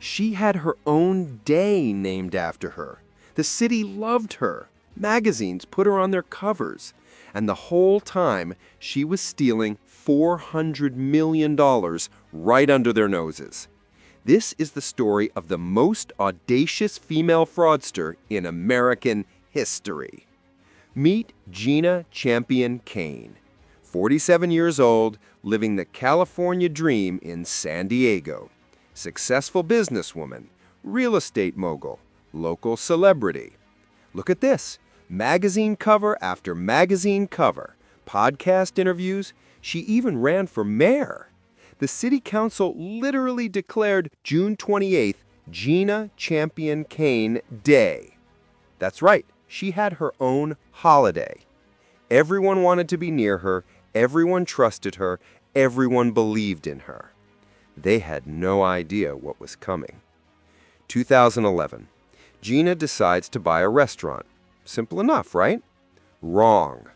She had her own day named after her. The city loved her. Magazines put her on their covers. And the whole time, she was stealing $400 million right under their noses. This is the story of the most audacious female fraudster in American history. Meet Gina Champion Kane, 47 years old, living the California dream in San Diego. Successful businesswoman, real estate mogul, local celebrity. Look at this. Magazine cover after magazine cover, podcast interviews. She even ran for mayor. The city council literally declared June 28th Gina Champion Kane Day. That's right, she had her own holiday. Everyone wanted to be near her, everyone trusted her, everyone believed in her. They had no idea what was coming. 2011. Gina decides to buy a restaurant. Simple enough, right? Wrong.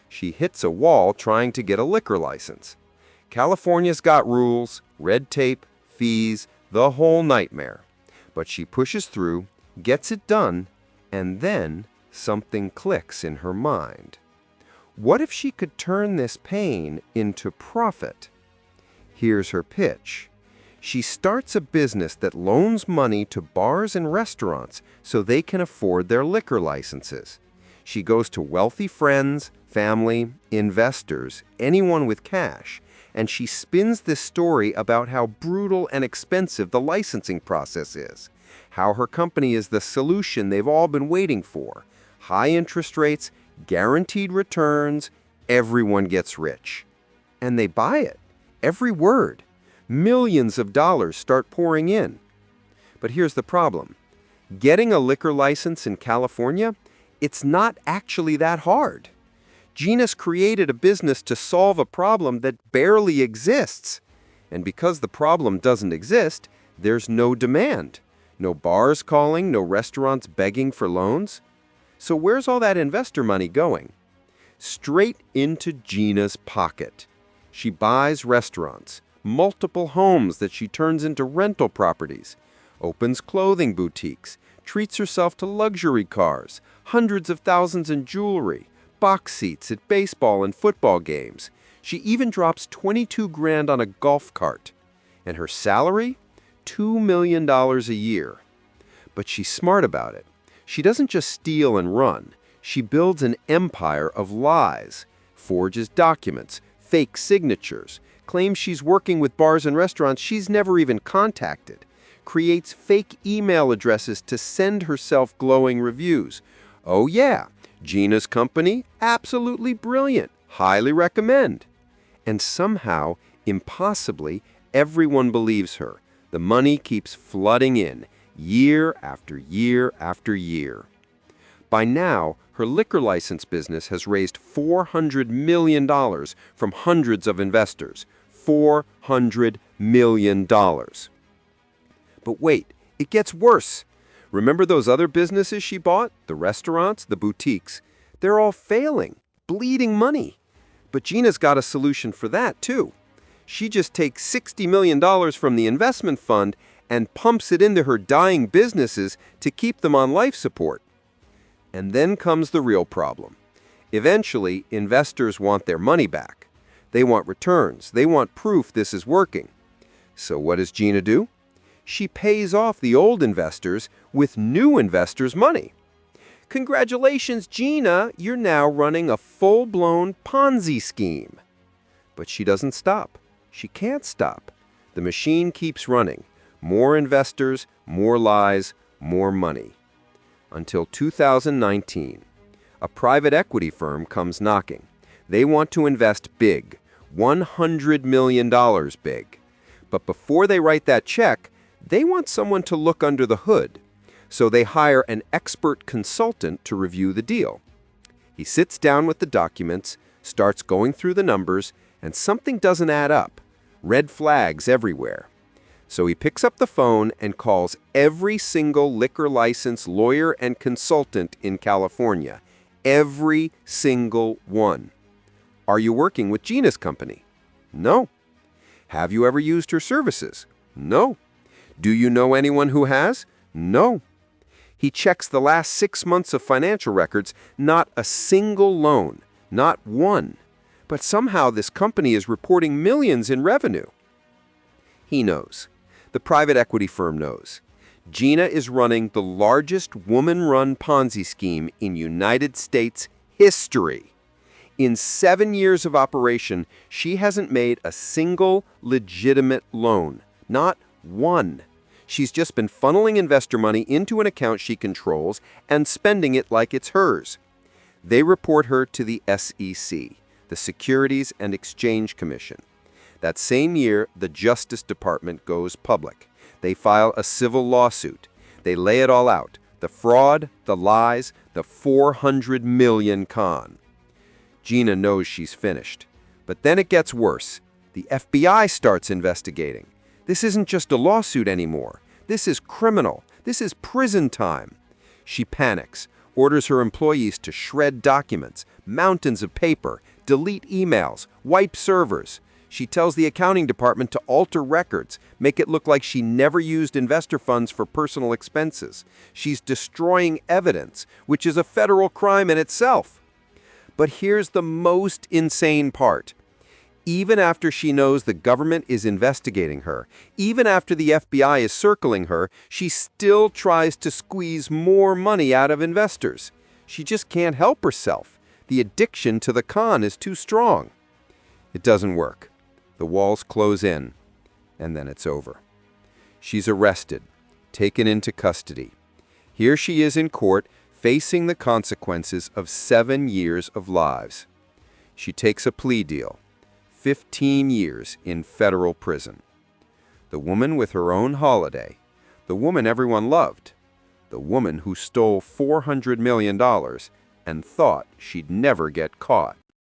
She hits a wall trying to get a liquor license. California's got rules, red tape, fees, the whole nightmare. But she pushes through, gets it done, and then something clicks in her mind. What if she could turn this pain into profit? Here's her pitch. She starts a business that loans money to bars and restaurants so they can afford their liquor licenses. She goes to wealthy friends, family, investors, anyone with cash, and she spins this story about how brutal and expensive the licensing process is, how her company is the solution they've all been waiting for. High interest rates, guaranteed returns, everyone gets rich. And they buy it. Every word. Millions of dollars start pouring in. But here's the problem. Getting a liquor license in California, it's not actually that hard. Gina's created a business to solve a problem that barely exists. And because the problem doesn't exist, there's no demand. No bars calling, no restaurants begging for loans. So where's all that investor money going? Straight into Gina's pocket. She buys restaurants, multiple homes that she turns into rental properties, opens clothing boutiques, treats herself to luxury cars, hundreds of thousands in jewelry, box seats at baseball and football games. She even drops $22,000 on a golf cart. And her salary? $2 million a year. But she's smart about it. She doesn't just steal and run. She builds an empire of lies, forges documents, fake signatures, claims she's working with bars and restaurants she's never even contacted, creates fake email addresses to send herself glowing reviews. Oh yeah, Gina's company, absolutely brilliant, highly recommend. And somehow, impossibly, everyone believes her. The money keeps flooding in, year after year after year. By now, her liquor license business has raised $400 million from hundreds of investors. $400 million. But wait, it gets worse. Remember those other businesses she bought? The restaurants, the boutiques. They're all failing, bleeding money. But Gina's got a solution for that, too. She just takes $60 million from the investment fund and pumps it into her dying businesses to keep them on life support. And then comes the real problem. Eventually, investors want their money back. They want returns. They want proof this is working. So what does Gina do? She pays off the old investors with new investors' money. Congratulations, Gina, you're now running a full-blown Ponzi scheme. But she doesn't stop. She can't stop. The machine keeps running. More investors, more lies, more money. Until 2019. A private equity firm comes knocking. They want to invest big, $100 million big. But before they write that check, they want someone to look under the hood. So they hire an expert consultant to review the deal. He sits down with the documents, starts going through the numbers, and something doesn't add up. Red flags everywhere. So he picks up the phone and calls every single liquor license lawyer and consultant in California. Every single one. Are you working with Gina's company? No. Have you ever used her services? No. Do you know anyone who has? No. He checks the last 6 months of financial records, not a single loan, not one. But somehow this company is reporting millions in revenue. He knows. The private equity firm knows. Gina is running the largest woman-run Ponzi scheme in United States history. In 7 years of operation, she hasn't made a single legitimate loan. Not one. She's just been funneling investor money into an account she controls and spending it like it's hers. They report her to the SEC, the Securities and Exchange Commission. That same year, the Justice Department goes public. They file a civil lawsuit. They lay it all out. The fraud, the lies, the 400 million con. Gina knows she's finished. But then it gets worse. The FBI starts investigating. This isn't just a lawsuit anymore. This is criminal. This is prison time. She panics, orders her employees to shred documents, mountains of paper, delete emails, wipe servers. She tells the accounting department to alter records, make it look like she never used investor funds for personal expenses. She's destroying evidence, which is a federal crime in itself. But here's the most insane part. Even after she knows the government is investigating her, even after the FBI is circling her, she still tries to squeeze more money out of investors. She just can't help herself. The addiction to the con is too strong. It doesn't work. The walls close in, and then it's over. She's arrested, taken into custody. Here she is in court, facing the consequences of 7 years of lives. She takes a plea deal, 15 years in federal prison. The woman with her own holiday, the woman everyone loved, the woman who stole $400 million and thought she'd never get caught.